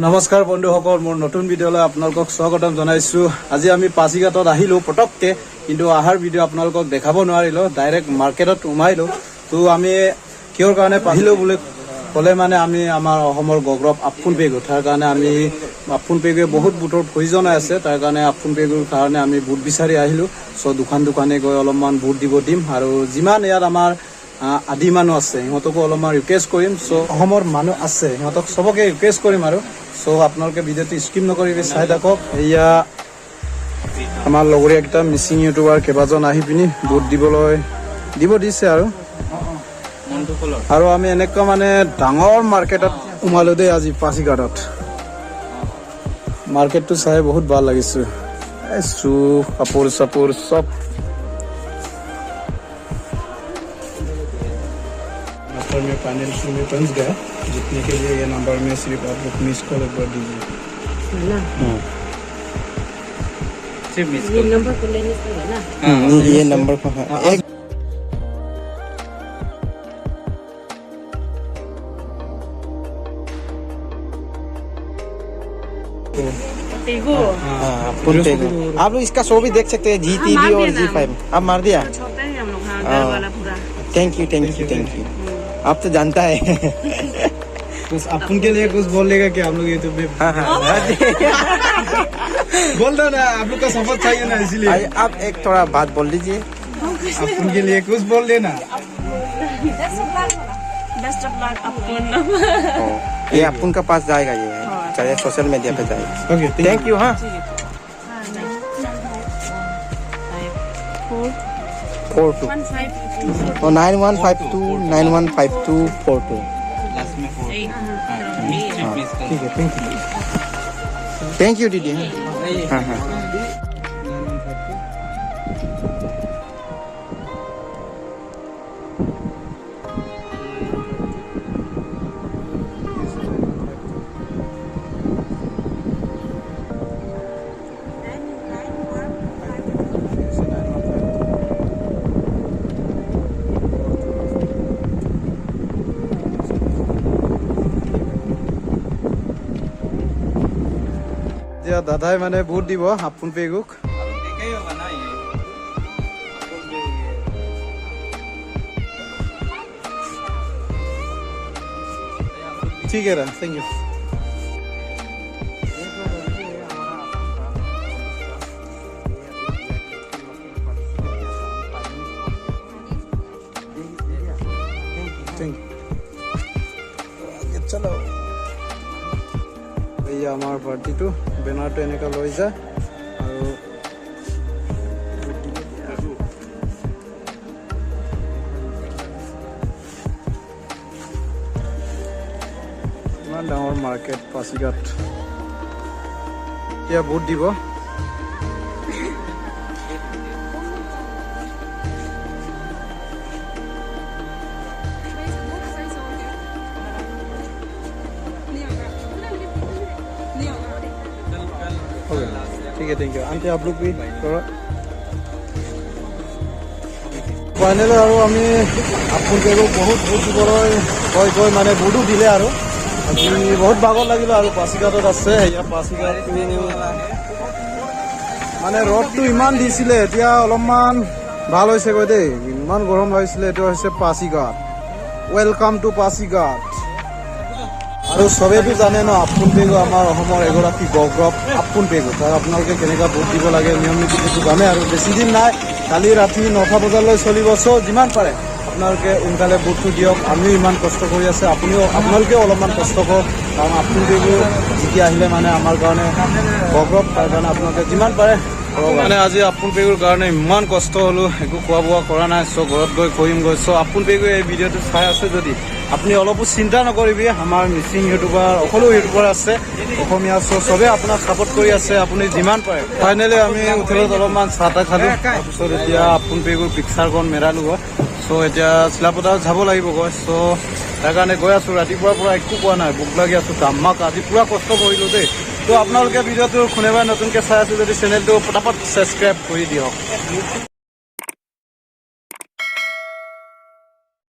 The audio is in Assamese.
নমস্কাৰ বন্ধুসকল, মোৰ নতুন ভিডিঅ'লৈ আপোনালোকক স্বাগতম জনাইছোঁ। আজি আমি পাছিঘাটত আহিলোঁ পটককৈ, কিন্তু অহাৰ ভিডিঅ' আপোনালোকক দেখাব নোৱাৰিলোঁ। ডাইৰেক্ট মাৰ্কেটত সোমাইলোঁ। তো আমি কিহৰ কাৰণে আহিলোঁ বুলি ক'লে মানে আমি আমাৰ অসমৰ গৌৰৱ আপুন পেগু, তাৰ কাৰণে আমি আপুন পেগুৱে বহুত বুটৰ প্ৰয়োজন আছে। তাৰ কাৰণে আপুন পেগুৰ কাৰণে আমি বুট বিচাৰি আহিলোঁ। চ' দোকানে গৈ অলপমান বুট দিম, আৰু যিমান ইয়াত আমাৰ আদি মানুহ আছে সিহঁতকো অলপমান ৰিকুৱেষ্ট কৰিম। চ' অসমৰ মানুহ আছে সিহঁতক চবকে ৰিকুৱেষ্ট কৰিম আৰু। চ' আপোনালোকে ভিডিঅ'টো স্কিপ নকৰিবি, চাই থাকক। এয়া আমাৰ লগৰীয়াকেইটা মিচিং ইউটিউবাৰ কেইবাজন আহি পিনি বুট দিব দিছে আৰু আমি এনেকুৱা মানে ডাঙৰ মাৰ্কেটত সোমালো দেই আজি পাছিঘাটত। মাৰ্কেটটো চাই বহুত ভাল লাগিছে। কাপোৰ চাপোৰ চব नंबर में पैनल में पहुंच गया। जितने के लिए ये नंबर में सिर्फ आप लोग मिस कॉल एक बार दीजिए। सिर्फ मिस ये नंबर को लेने से है ना। ये नंबर को है एक पेगो आप लोग इसका शो भी देख सकते हैं, GTV और G5। आप मार दिया। छोटा है हम लोग, हाँ, घर वाला पूरा। थैंक यू आप तो जानता है। कुछ अपन के लिए कुछ बोलेगा क्या हम लोग यूट्यूब में? बोल दो ना, आप लोग का सपोर्ट चाहिए ना, इसीलिए आप एक थोड़ा बात बोल दीजिए। अपन के लिए कुछ बोल देना। बेस्ट ऑफ लक अपन। ये अपन का पास जाएगा, ये चाहे सोशल मीडिया पे जाएगा। Okay, thank you. हाँ 42 9152 915242। ठीक है, थैंक यू दीदी। हाँ हाँ দাদাই মানে বুট দিব আপুন পেগুক। ठीक है, थैंक यू। चलो এয়া আমাৰ পাৰ্টিটো বেনাৰটো এনেকৈ লৈ যায় আৰু ইমান ডাঙৰ মাৰ্কেট পাছিঘাট। এতিয়া বুট দিব। ठीक है, थैंक यू आंटी। आप लोग भी थोड़ा फाइनल और আমি আপুন পেগুক বহুত বুট দিবলৈ কৈ মানে বুটো দিলে আৰু আজি বহুত ভাগৰ লাগিল আৰু পাছিঘাটত আছে। এয়া পাছিঘাটটো মানে ৰ'দটো ইমান দিছিলে, এতিয়া অলপমান ভাল হৈছে গৈ দেই। ইমান গৰম লাগিছিলে। এইটো হৈছে পাছিঘাট। Welcome to Pasighat. আৰু চবেইতো জানে ন, আপুন পেগু আমাৰ অসমৰ এগৰাকী গৌৰৱ আপুন পেগু। তাৰ আপোনালোকে কেনেকুৱা ভোট দিব লাগে নিয়ম নীতিটো জানে। আৰু বেছি দিন নাই, কালি ৰাতি 9টা বজালৈ চলিব। চ' যিমান পাৰে আপোনালোকে সোনকালে ভোটটো দিয়ক। আমিও ইমান কষ্ট কৰি আছে, আপোনালোকেও অলপমান কষ্ট কৰক, কাৰণ আপুন পেগু যেতিয়া আহিলে মানে আমাৰ কাৰণে গৌৰৱ। তাৰ কাৰণে আপোনালোকে যিমান পাৰে মানে আজি আপুন পেগুৰ কাৰণে ইমান কষ্ট হ'লো, একো খোৱা বোৱা কৰা নাই। চ' ঘৰত গৈ কৰিমগৈ। চ' আপুন পেগুৱে এই ভিডিঅ'টো চাই আছে যদি আপুনি অলপো চিন্তা নকৰিবি। আমাৰ মিচিং ইউটিউবাৰ সকলো ইউটিউবাৰ আছে অসমীয়া। চ' চবেই আপোনাক ছাপোৰ্ট কৰি আছে, আপুনি যিমান পাৰে। ফাইনেলি আমি হোটেলত অলপমান চাহ তাহ খালোঁ। তাৰপিছত এতিয়া আপুন পেগুৰ পিকচাৰখন মেৰালোঁ গৈ। চ' এতিয়া চিলাপথাৰত যাব লাগিব গৈ। চ' তাৰ কাৰণে গৈ আছোঁ। ৰাতিপুৱাৰ পৰা একো পোৱা নাই, ভোক লাগি আছোঁ দামাক। আজি পুৰা কষ্ট কৰিলোঁ দেই। তো আপোনালোকে ভিডিঅ'টো কোনোবাই নতুনকৈ চাই আছে যদি চেনেলটো পটাপট ছাবস্ক্ৰাইব কৰি দিয়ক।